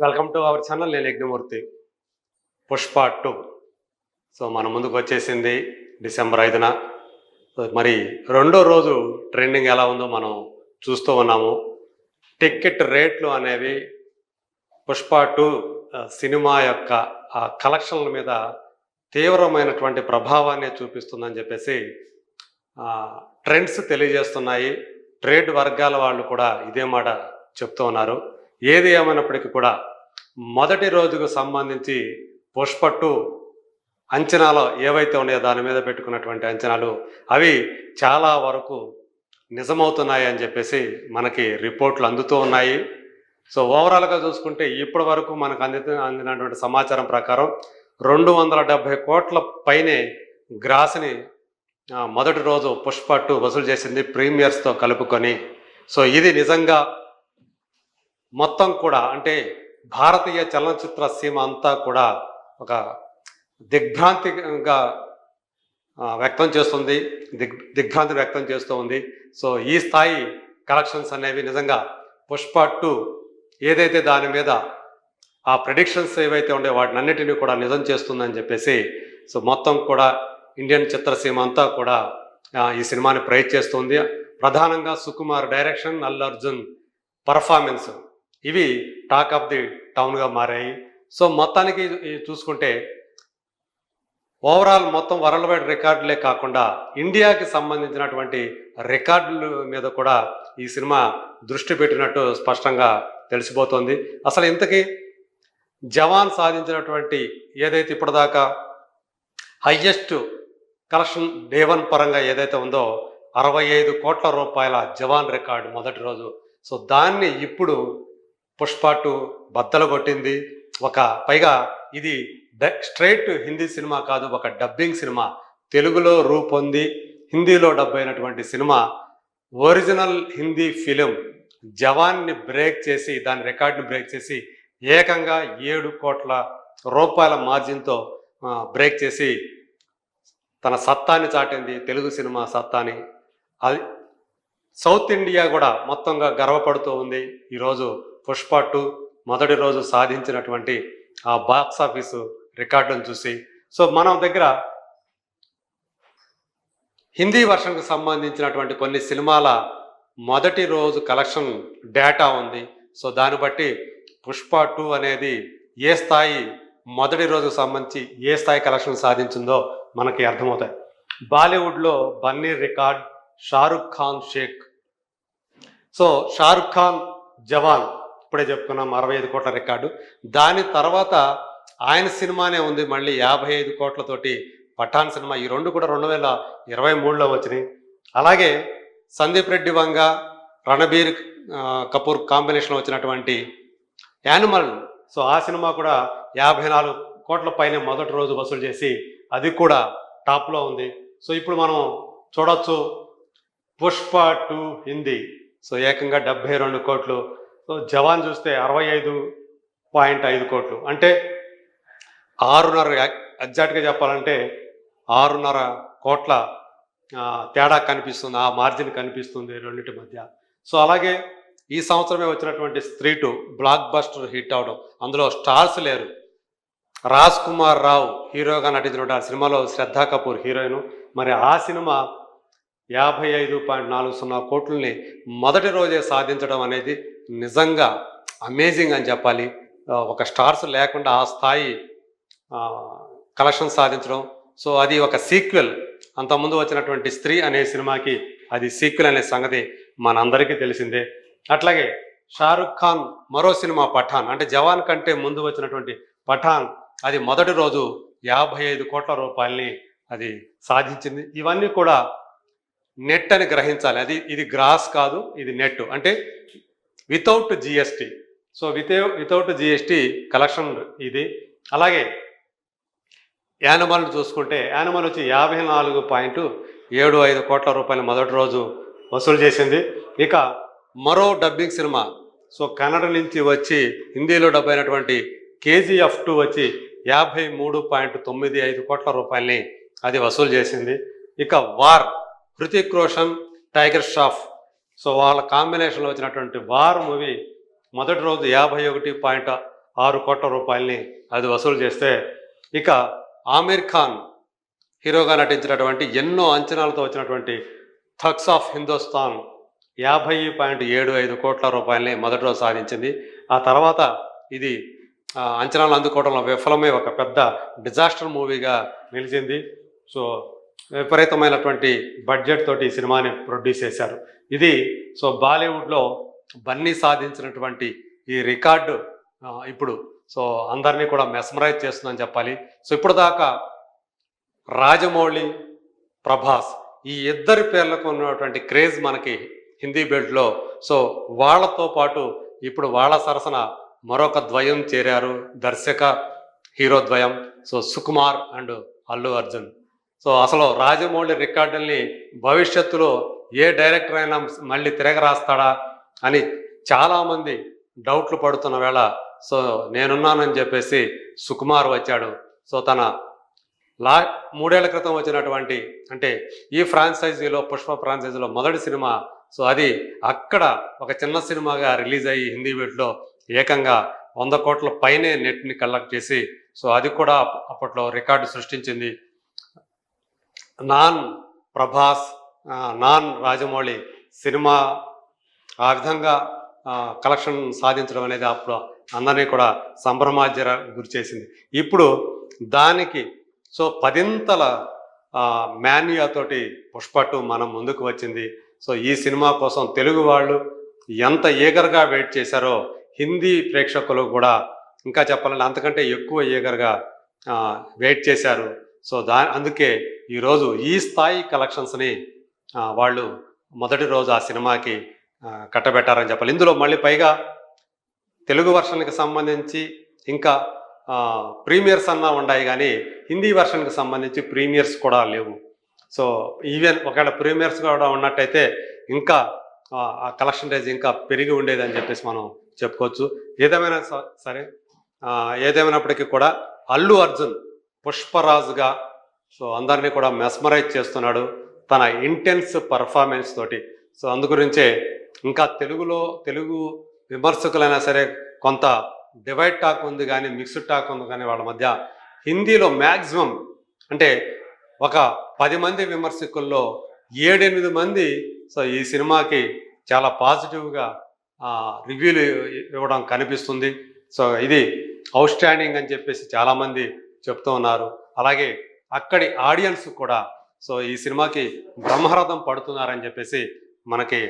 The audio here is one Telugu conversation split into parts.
Welcome to our channel. నేను యజ్ఞమూర్తి. పుష్ప 2 మన ముందుకు వచ్చేసింది డిసెంబర్ 5న. మరి రెండో రోజు ట్రెండింగ్ ఎలా ఉందో మనం చూస్తూ ఉన్నాము. టికెట్ రేట్లు అనేవి పుష్ప 2 సినిమా యొక్క కలెక్షన్ల మీద తీవ్రమైనటువంటి ప్రభావాన్ని చూపిస్తుందని చెప్పేసి ట్రెండ్స్ తెలియజేస్తున్నాయి. ట్రేడ్ వర్గాల వాళ్ళు కూడా ఇదే మాట చెప్తూ ఉన్నారు. ఏది ఏమైనప్పటికీ కూడా మొదటి రోజుకు సంబంధించి పుష్ప 2 అంచనాలు ఏవైతే ఉన్నాయో దాని మీద పెట్టుకున్నటువంటి అంచనాలు అవి చాలా వరకు నిజమవుతున్నాయి అని చెప్పేసి మనకి రిపోర్ట్లు అందుతూ ఉన్నాయి. ఓవరాల్గా చూసుకుంటే ఇప్పటి వరకు మనకు అందినటువంటి సమాచారం ప్రకారం 270 కోట్ల పైనే గ్రాస్ని మొదటి రోజు పుష్ప 2 వసూలు చేసింది ప్రీమియర్స్తో కలుపుకొని. ఇది నిజంగా మొత్తం కూడా అంటే భారతీయ చలనచిత్ర సీమ అంతా కూడా ఒక దిగ్భ్రాంతిగా వ్యక్తం చేస్తుంది, దిగ్భ్రాంతి వ్యక్తం చేస్తూ ఉంది. ఈ స్థాయి కలెక్షన్స్ అనేవి నిజంగా పుష్ప 2 ఏదైతే దాని మీద ఆ ప్రెడిక్షన్స్ ఏవైతే ఉండే వాటిని అన్నిటినీ కూడా నిజం చేస్తుందని చెప్పేసి మొత్తం కూడా ఇండియన్ చిత్రసీమ అంతా కూడా ఈ సినిమాని ప్రైజ్ చేస్తుంది. ప్రధానంగా సుకుమార్ డైరెక్షన్, అల్లు అర్జున్ పర్ఫార్మెన్స్ ఇవి టాక్ ఆఫ్ ది టౌన్గా మారాయి. మొత్తానికి చూసుకుంటే ఓవరాల్ మొత్తం వరల్డ్ వైడ్ రికార్డులే కాకుండా ఇండియాకి సంబంధించినటువంటి రికార్డుల మీద కూడా ఈ సినిమా దృష్టి పెట్టినట్టు స్పష్టంగా తెలిసిపోతుంది. అసలు ఇంతకీ జవాన్ సాధించినటువంటి ఏదైతే ఇప్పటిదాకా హయ్యెస్ట్ కలెక్షన్ డే 1 పరంగా ఏదైతే ఉందో 65 కోట్ల రూపాయల జవాన్ రికార్డు మొదటి రోజు. దాన్ని ఇప్పుడు పుష్ప 2 బద్దలు కొట్టింది. పైగా ఇది స్ట్రైట్ హిందీ సినిమా కాదు, ఒక డబ్బింగ్ సినిమా. తెలుగులో రూపొంది హిందీలో డబ్ అయినటువంటి సినిమా. ఒరిజినల్ హిందీ ఫిలిం జవాన్ని బ్రేక్ చేసి, దాని రికార్డుని బ్రేక్ చేసి ఏకంగా 7 కోట్ల రూపాయల మార్జిన్తో బ్రేక్ చేసి తన సత్తాన్ని చాటింది, తెలుగు సినిమా సత్తాని. అది సౌత్ ఇండియా కూడా మొత్తంగా గర్వపడుతూ ఉంది ఈరోజు పుష్ప 2 మొదటి రోజు సాధించినటువంటి ఆ బాక్స్ ఆఫీసు రికార్డును చూసి. మన దగ్గర హిందీ వర్షన్కి సంబంధించినటువంటి కొన్ని సినిమాల మొదటి రోజు కలెక్షన్ డేటా ఉంది. దాన్ని బట్టి పుష్ప 2 అనేది ఏ స్థాయి మొదటి రోజుకు సంబంధించి ఏ స్థాయి కలెక్షన్ సాధించిందో మనకి అర్థమవుతాయి. బాలీవుడ్లో బన్నీ రికార్డ్, షారుఖ్ ఖాన్ షేక్. షారుఖ్ ఖాన్ జవాన్ ఇప్పుడే చెప్పుకున్నాం 65 కోట్ల రికార్డు. దాని తర్వాత ఆయన సినిమానే ఉంది మళ్ళీ 55 కోట్లతోటి పఠాన్ సినిమా. ఈ రెండు కూడా 2023లో వచ్చినాయి. అలాగే సందీప్ రెడ్డి వంగ, రణబీర్ కపూర్ కాంబినేషన్లో వచ్చినటువంటి యానిమల్. ఆ సినిమా కూడా 54 కోట్ల పైన మొదటి రోజు వసూలు చేసి అది కూడా టాప్లో ఉంది. ఇప్పుడు మనం చూడొచ్చు పుష్ప 2 హిందీ ఏకంగా 72 కోట్లు. జవాన్ చూస్తే 65.5 కోట్లు. అంటే 6.5, ఎగ్జాక్ట్గా చెప్పాలంటే 6.5 కోట్ల తేడా కనిపిస్తుంది, ఆ మార్జిన్ కనిపిస్తుంది రెండింటి మధ్య. అలాగే ఈ సంవత్సరమే వచ్చినటువంటి స్త్రీ 2 బ్లాక్ బస్టర్ హిట్ అవడం. అందులో స్టార్స్ లేరు. రాజ్ కుమార్ రావు హీరోగా నటించిన ఆ సినిమాలో శ్రద్ధా కపూర్ హీరోయిన్. మరి ఆ సినిమా 55.40 కోట్లని మొదటి రోజే సాధించడం అనేది నిజంగా అమేజింగ్ అని చెప్పాలి. ఒక స్టార్స్ లేకుండా ఆ స్థాయి కలెక్షన్ సాధించడం. అది ఒక సీక్వెల్. అంతకుముందు వచ్చినటువంటి స్త్రీ అనే సినిమాకి అది సీక్వెల్ అనే సంగతి మనందరికీ తెలిసిందే. అట్లాగే షారుఖ్ ఖాన్ మరో సినిమా పఠాన్, అంటే జవాన్ కంటే ముందు వచ్చినటువంటి పఠాన్, అది మొదటి రోజు 55 కోట్ల రూపాయలని అది సాధించింది. ఇవన్నీ కూడా నెట్ అని గ్రహించాలి. ఇది గ్రాస్ కాదు, ఇది నెట్, అంటే without GST. Without GST collection ఇది. అలాగే యానిమల్ చూసుకుంటే యానిమల్ వచ్చి 54.75 కోట్ల రూపాయలు మొదటి రోజు వసూలు చేసింది. ఇక మరో డబ్బింగ్ సినిమా కన్నడ నుంచి వచ్చి హిందీలో డబ్ అయినటువంటి KGF 2 వచ్చి 53.95 కోట్ల రూపాయలని అది వసూలు చేసింది. ఇక వార్, హృతిక్ రోషన్, టైగర్ ష్రాఫ్ వాళ్ళ కాంబినేషన్లో వచ్చినటువంటి వార్ మూవీ మొదటి రోజు 51.6 6 కోట్ల రూపాయలని అది వసూలు చేస్తే, ఇక ఆమీర్ ఖాన్ హీరోగా నటించినటువంటి ఎన్నో అంచనాలతో వచ్చినటువంటి థగ్స్ ఆఫ్ హిందుస్థాన్ 50.75 కోట్ల రూపాయలని మొదటి రోజు సాధించింది. ఆ తర్వాత ఇది అంచనాలు అందుకోవడంలో విఫలమై ఒక పెద్ద డిజాస్టర్ మూవీగా నిలిచింది. సో విపరీతమైనటువంటి బడ్జెట్ తోటి ఈ సినిమాని ప్రొడ్యూస్ చేశారు. ఇది సో బాలీవుడ్లో బన్నీ సాధించినటువంటి ఈ రికార్డు ఇప్పుడు సో అందరినీ కూడా మెస్మరైజ్ చేస్తుందని చెప్పాలి. సో ఇప్పుడు దాకా రాజమౌళి, ప్రభాస్ ఈ ఇద్దరి పేర్లకు ఉన్నటువంటి క్రేజ్ మనకి హిందీ బెల్ట్లో. సో వాళ్ళతో పాటు ఇప్పుడు వాళ్ళ సరసన మరొక ద్వయం చేరారు, దర్శక హీరో ద్వయం. So Sukumar and Allu Arjun. So అసలు రాజమౌళి రికార్డుల్ని భవిష్యత్తులో ఏ డైరెక్టర్ అయినా మళ్ళీ తిరగరాస్తాడా అని చాలామంది డౌట్లు పడుతున్న వేళ సో నేనున్నానని చెప్పేసి సుకుమార్ వచ్చాడు. సో తన 3 ఏళ్ల క్రితం వచ్చినటువంటి, అంటే ఈ ఫ్రాంచైజీలో, పుష్ప ఫ్రాంచైజీలో మొదటి సినిమా. సో అది అక్కడ ఒక చిన్న సినిమాగా రిలీజ్ అయ్యి హిందీ బెల్ట్లో ఏకంగా 100 కోట్ల పైనే నెట్ని కలెక్ట్ చేసి సో అది కూడా అప్పట్లో రికార్డు సృష్టించింది. Non Prabhas, non Rajamouli cinema ఆ విధంగా కలెక్షన్ సాధించడం అనేది అప్పుడు అందరినీ కూడా సంభ్రమాజ్యర గురి చేసింది. ఇప్పుడు దానికి సో 10ంతల మాన్యుయాతోటి పుష్ప 2 మనం ముందుకు వచ్చింది. సో ఈ సినిమా కోసం తెలుగు వాళ్ళు ఎంత ఈగర్గా వెయిట్ చేశారో హిందీ ప్రేక్షకులు కూడా ఇంకా చెప్పాలంటే అంతకంటే ఎక్కువ ఈగర్గా వెయిట్ చేశారు. సో అందుకే ఈరోజు ఈ స్థాయి కలెక్షన్స్ని వాళ్ళు మొదటి రోజు ఆ సినిమాకి కట్టబెట్టారని చెప్పాలి. ఇందులో మళ్ళీ పైగా తెలుగు వర్షన్కి సంబంధించి ఇంకా ప్రీమియర్స్ అన్నా ఉన్నాయి, కానీ హిందీ వర్షన్కి సంబంధించి ప్రీమియర్స్ కూడా లేవు. సో ఈవెన్ ఒకవేళ ప్రీమియర్స్ కూడా ఉన్నట్టయితే ఇంకా ఆ కలెక్షన్ రేంజ్ ఇంకా పెరిగి ఉండేదని చెప్పేసి మనం చెప్పుకోవచ్చు. ఏదేమైనా సరే, ఏదేమైనప్పటికీ కూడా అల్లు అర్జున్ పుష్పరాజుగా సో అందరినీ కూడా మెస్మరైజ్ చేస్తున్నాడు తన ఇంటెన్స్ పర్ఫార్మెన్స్ తోటి. సో అందుగురించే ఇంకా తెలుగు విమర్శకులైనా సరే కొంత డివైడ్ టాక్ ఉంది, కానీ మిక్స్డ్ టాక్ ఉంది, కానీ వాళ్ళ మధ్య హిందీలో మ్యాక్సిమం అంటే ఒక 10 మంది విమర్శకుల్లో 7-8 మంది సో ఈ సినిమాకి చాలా పాజిటివ్గా రివ్యూలు ఇవ్వడం కనిపిస్తుంది. సో ఇది అవుట్ స్టాండింగ్ అని చెప్పేసి చాలామంది చెప్తూ ఉన్నారు. అలాగే అక్కడి ఆడియన్స్ కూడా సో ఈ సినిమాకి బ్రహ్మరథం పడుతున్నారని చెప్పేసి మనకి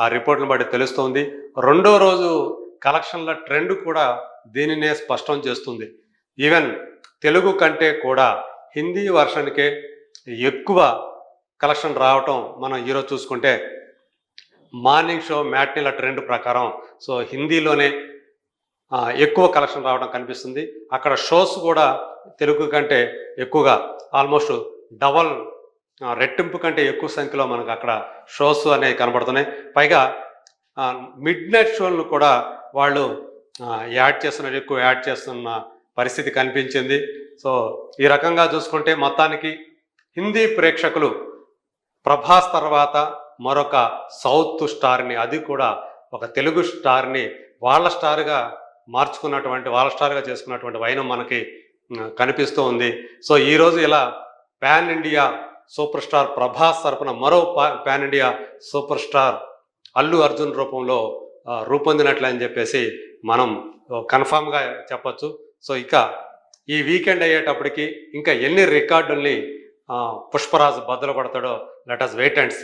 ఆ రిపోర్ట్లను బట్టి తెలుస్తుంది. రెండో రోజు కలెక్షన్ల ట్రెండ్ కూడా దీనినే స్పష్టం చేస్తుంది. ఈవెన్ తెలుగు కంటే కూడా హిందీ వర్షన్కే ఎక్కువ కలెక్షన్ రావటం మనం ఈరోజు చూసుకుంటే మార్నింగ్ షో మ్యాట్నీల ట్రెండ్ ప్రకారం సో హిందీలోనే ఎక్కువ కలెక్షన్ రావడం కనిపిస్తుంది. అక్కడ షోస్ కూడా తెలుగు కంటే ఎక్కువగా ఆల్మోస్ట్ డబల్ రెట్టింపు కంటే ఎక్కువ సంఖ్యలో మనకు అక్కడ షోస్ అనేవి కనబడుతున్నాయి. పైగా మిడ్ నైట్ షోలను కూడా వాళ్ళు ఎక్కువ యాడ్ చేస్తున్న పరిస్థితి కనిపించింది. సో ఈ రకంగా చూసుకుంటే మొత్తానికి హిందీ ప్రేక్షకులు ప్రభాస్ తర్వాత మరొక సౌత్ స్టార్ని, అది కూడా ఒక తెలుగు స్టార్ని వాళ్ళ స్టార్గా చేసుకున్నటువంటి వైనం మనకి కనిపిస్తూ ఉంది. సో ఈరోజు ఇలా pan India super star Prabhas తరపున మరో pan India super star Allu Arjun రూపంలో రూపొందినట్లు అని చెప్పేసి మనం కన్ఫామ్గా చెప్పచ్చు. సో ఇక ఈ వీకెండ్ అయ్యేటప్పటికి ఇంకా ఎన్ని రికార్డుల్ని పుష్పరాజు బద్దలు కొడతాడో let us wait and see.